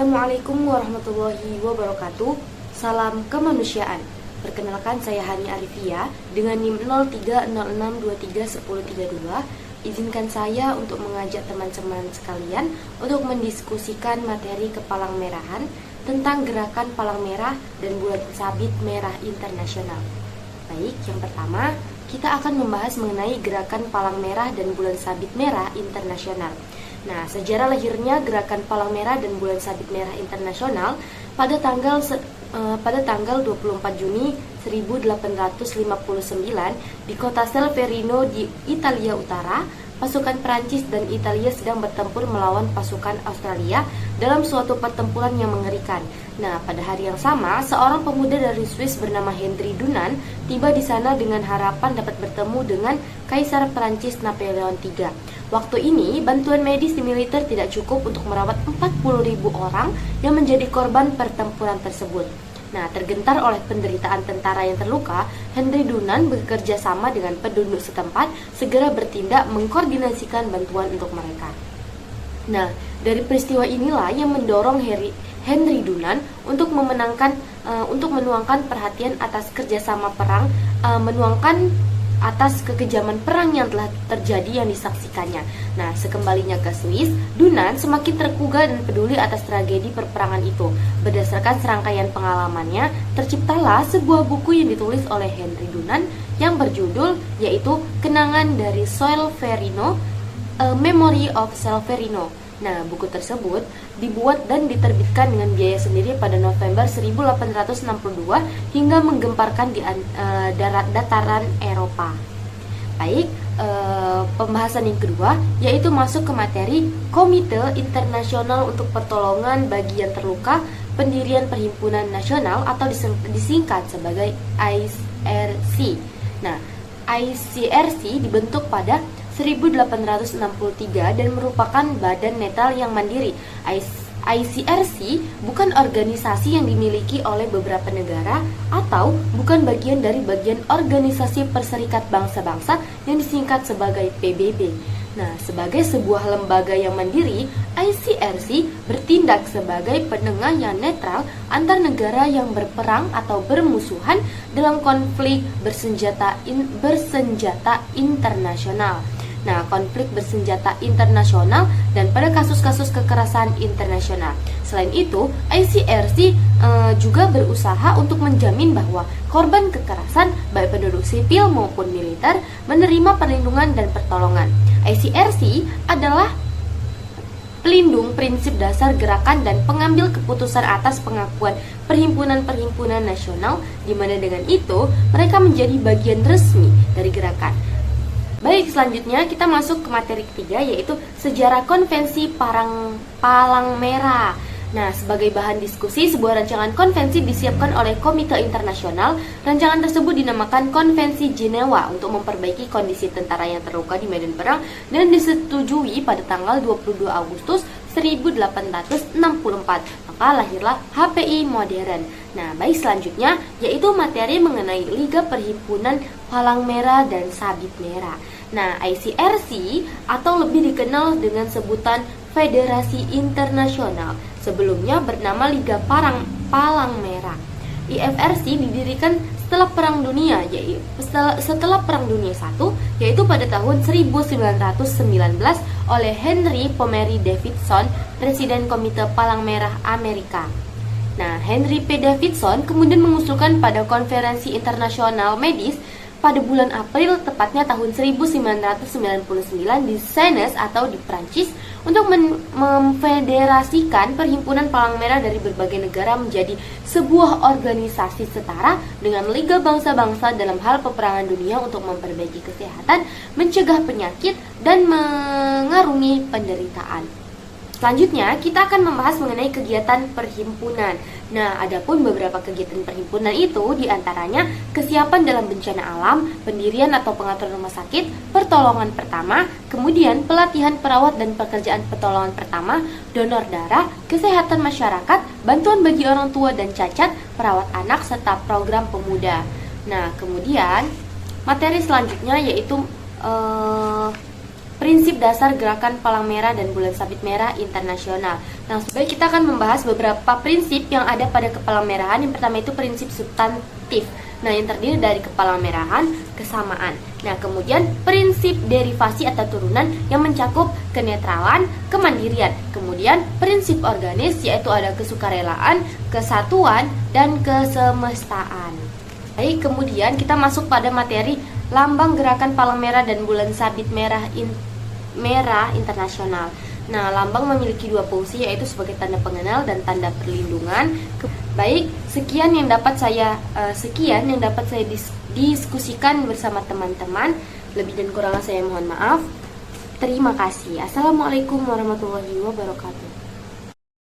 Assalamualaikum warahmatullahi wabarakatuh. Salam kemanusiaan. Perkenalkan, saya Hani Arifia dengan NIM 0306231032. Izinkan saya untuk mengajak teman-teman sekalian untuk mendiskusikan materi kepalang merahan tentang gerakan palang merah dan bulan sabit merah internasional. Baik, yang pertama kita akan membahas mengenai gerakan palang merah dan bulan sabit merah internasional. Nah, sejarah lahirnya gerakan palang merah dan bulan sabit merah internasional pada tanggal 24 Juni 1859 di kota Solferino di Italia Utara. Pasukan Prancis dan Italia sedang bertempur melawan pasukan Australia dalam suatu pertempuran yang mengerikan. Nah, pada hari yang sama, seorang pemuda dari Swiss bernama Henry Dunant tiba di sana dengan harapan dapat bertemu dengan Kaisar Prancis Napoleon III. Waktu ini, bantuan medis di militer tidak cukup untuk merawat 40.000 orang yang menjadi korban pertempuran tersebut. Nah, tergentar oleh penderitaan tentara yang terluka, Henry Dunant bekerja sama dengan penduduk setempat segera bertindak mengkoordinasikan bantuan untuk mereka. Nah, dari peristiwa inilah yang mendorong Henry Dunant untuk menuangkan perhatian atas kerjasama perang, menuangkan atas kekejaman perang yang telah terjadi yang disaksikannya. Nah, sekembalinya ke Swiss, Dunant semakin tergugah dan peduli atas tragedi perperangan itu. Berdasarkan serangkaian pengalamannya, terciptalah sebuah buku yang ditulis oleh Henry Dunant yang berjudul yaitu Kenangan dari Solferino, A Memory of Solferino. Nah, buku tersebut dibuat dan diterbitkan dengan biaya sendiri pada November 1862 hingga menggemparkan di dataran Eropa. Baik, pembahasan yang kedua yaitu masuk ke materi Komite Internasional untuk Pertolongan bagi yang Terluka, pendirian Perhimpunan Nasional atau disingkat sebagai ICRC. Nah, ICRC dibentuk pada 1863 dan merupakan badan netral yang mandiri. ICRC bukan organisasi yang dimiliki oleh beberapa negara atau bukan bagian dari organisasi Perserikat Bangsa-Bangsa yang disingkat sebagai PBB. Nah, sebagai sebuah lembaga yang mandiri, ICRC bertindak sebagai penengah yang netral antar negara yang berperang atau bermusuhan dalam konflik bersenjata internasional. Nah, konflik bersenjata internasional dan pada kasus-kasus kekerasan internasional. Selain itu, ICRC juga berusaha untuk menjamin bahwa korban kekerasan, baik penduduk sipil maupun militer, menerima perlindungan dan pertolongan. ICRC adalah pelindung prinsip dasar gerakan dan pengambil keputusan atas pengakuan perhimpunan-perhimpunan nasional, di mana dengan itu mereka menjadi bagian resmi dari gerakan. Baik, selanjutnya kita masuk ke materi ketiga yaitu sejarah konvensi palang merah. Nah, sebagai bahan diskusi, sebuah rancangan konvensi disiapkan oleh Komite Internasional. Rancangan tersebut dinamakan Konvensi Jenewa untuk memperbaiki kondisi tentara yang terluka di medan perang dan disetujui pada tanggal 22 Agustus 1864. Maka lahirlah HPI modern. Nah, baik, selanjutnya yaitu materi mengenai Liga Perhimpunan Palang Merah dan Sabit Merah. Nah, ICRC atau lebih dikenal dengan sebutan Federasi Internasional, sebelumnya bernama Liga Palang Merah. IFRC didirikan setelah Perang Dunia I, yaitu pada tahun 1919 oleh Henry Pomeroy Davidson, Presiden Komite Palang Merah Amerika. Nah, Henry P. Davidson kemudian mengusulkan pada konferensi internasional medis pada bulan April, tepatnya tahun 1999 di Sennes atau di Prancis, untuk memfederasikan perhimpunan palang merah dari berbagai negara menjadi sebuah organisasi setara dengan Liga Bangsa-Bangsa dalam hal peperangan dunia untuk memperbaiki kesehatan, mencegah penyakit, dan mengarungi penderitaan. Selanjutnya, kita akan membahas mengenai kegiatan perhimpunan. Nah, adapun beberapa kegiatan perhimpunan itu diantaranya kesiapan dalam bencana alam, pendirian atau pengaturan rumah sakit, pertolongan pertama, kemudian pelatihan perawat dan pekerjaan pertolongan pertama, donor darah, kesehatan masyarakat, bantuan bagi orang tua dan cacat, perawat anak, serta program pemuda. Nah, kemudian materi selanjutnya yaitu prinsip dasar gerakan Palang Merah dan Bulan Sabit Merah Internasional. Nah, baik, kita akan membahas beberapa prinsip yang ada pada kepalang merahan. Yang pertama itu prinsip substantif. Nah, yang terdiri dari kepalang merahan, kesamaan. Nah, kemudian prinsip derivasi atau turunan yang mencakup kenetralan, kemandirian. Kemudian prinsip organis, yaitu ada kesukarelaan, kesatuan, dan kesemestaan. Baik, kemudian kita masuk pada materi lambang gerakan Palang Merah dan Bulan Sabit Merah Internasional. Nah, lambang memiliki dua fungsi, yaitu sebagai tanda pengenal dan tanda perlindungan. Baik, sekian yang dapat saya diskusikan bersama teman-teman. Lebih dan kurangnya saya mohon maaf. Terima kasih. Assalamualaikum warahmatullahi wabarakatuh.